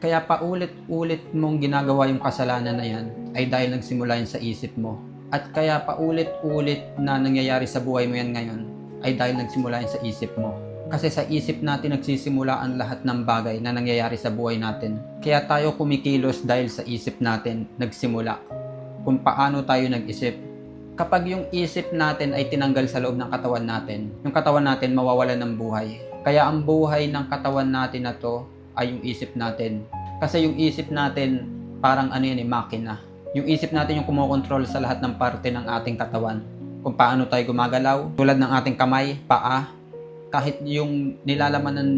Kaya paulit-ulit mong ginagawa yung kasalanan na yan ay dahil nagsimula yan sa isip mo. At kaya paulit-ulit na nangyayari sa buhay mo yan ngayon ay dahil nagsimula yan sa isip mo. Kasi sa isip natin nagsisimula ang lahat ng bagay na nangyayari sa buhay natin. Kaya tayo kumikilos dahil sa isip natin nagsimula. Kung paano tayo nag-isip. Kapag yung isip natin ay tinanggal sa loob ng katawan natin, yung katawan natin mawawalan ng buhay. Kaya ang buhay ng katawan natin na to ay yung isip natin. Kasi yung isip natin parang makina. Yung isip natin yung kumokontrol sa lahat ng parte ng ating katawan. Kung paano tayo gumagalaw, tulad ng ating kamay, paa, kahit yung nilalaman ng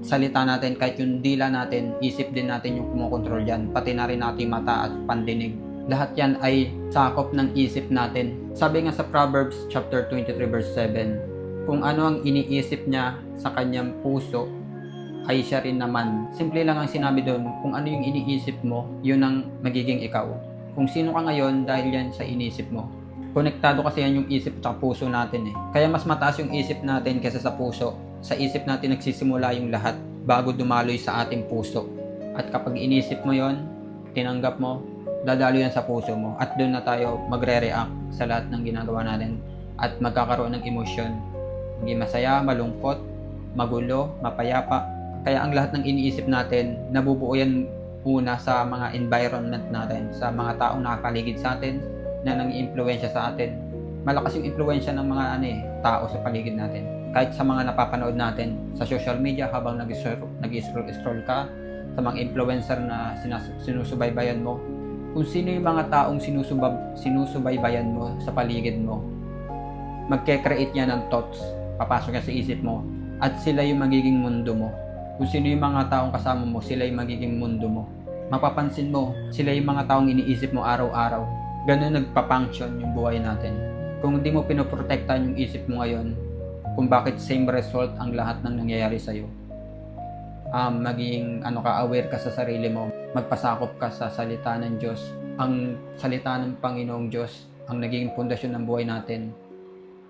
salita natin, kahit yung dila natin, isip din natin yung kumokontrol dyan. Pati na rin nating mata at pandinig. Lahat yan ay sakop ng isip natin. Sabi nga sa Proverbs chapter 23 verse 7, kung ano ang iniisip niya sa kanyang puso, ay siya rin naman. Simple lang ang sinabi doon, kung ano yung iniisip mo, yun ang magiging ikaw. Kung sino ka ngayon, dahil yan sa iniisip mo. Konektado kasi yan yung isip at puso natin eh. Kaya mas mataas yung isip natin kaysa sa puso. Sa isip natin nagsisimula yung lahat bago dumaloy sa ating puso. At kapag inisip mo yon, tinanggap mo, dadalo yan sa puso mo. At doon na tayo magre-react sa lahat ng ginagawa natin. At magkakaroon ng emosyon. Hindi masaya, malungkot, magulo, mapayapa. Kaya ang lahat ng iniisip natin, nabubuo yan una sa mga environment natin, sa mga taong nakapaligid sa atin, na nang-iimpluwensya sa atin. Malakas yung impluwensya ng mga tao sa paligid natin. Kahit sa mga napapanood natin sa social media habang nag-scroll ka, sa mga influencer na sinusubaybayan mo, kung sino yung mga taong sinusubaybayan mo sa paligid mo, magke-create yan ng thoughts, papasok yan sa isip mo, at sila yung magiging mundo mo. Kung sino yung mga taong kasama mo, sila yung magiging mundo mo. Mapapansin mo, sila yung mga taong iniisip mo araw-araw. Ganun nagpa-function yung buhay natin. Kung hindi mo pinoprotektahan yung isip mo ngayon, kung bakit same result ang lahat ng nangyayari sa'yo, maging aware ka sa sarili mo, magpasakop ka sa salita ng Diyos. Ang salita ng Panginoong Diyos ang naging pundasyon ng buhay natin.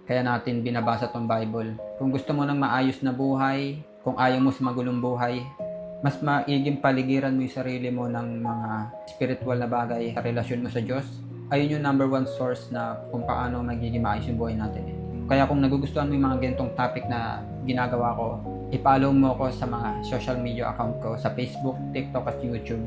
Kaya natin binabasa tong Bible. Kung gusto mo ng maayos na buhay, kung ayaw mo sa magulong buhay, mas maiging paligiran mo yung sarili mo ng mga spiritual na bagay sa relasyon mo sa Diyos. Ayun yung number one source na kung paano magiging maayos yung buhay natin. Kaya kung nagugustuhan mo yung mga ganitong topic na ginagawa ko, i-follow mo ko sa mga social media account ko sa Facebook, TikTok at YouTube.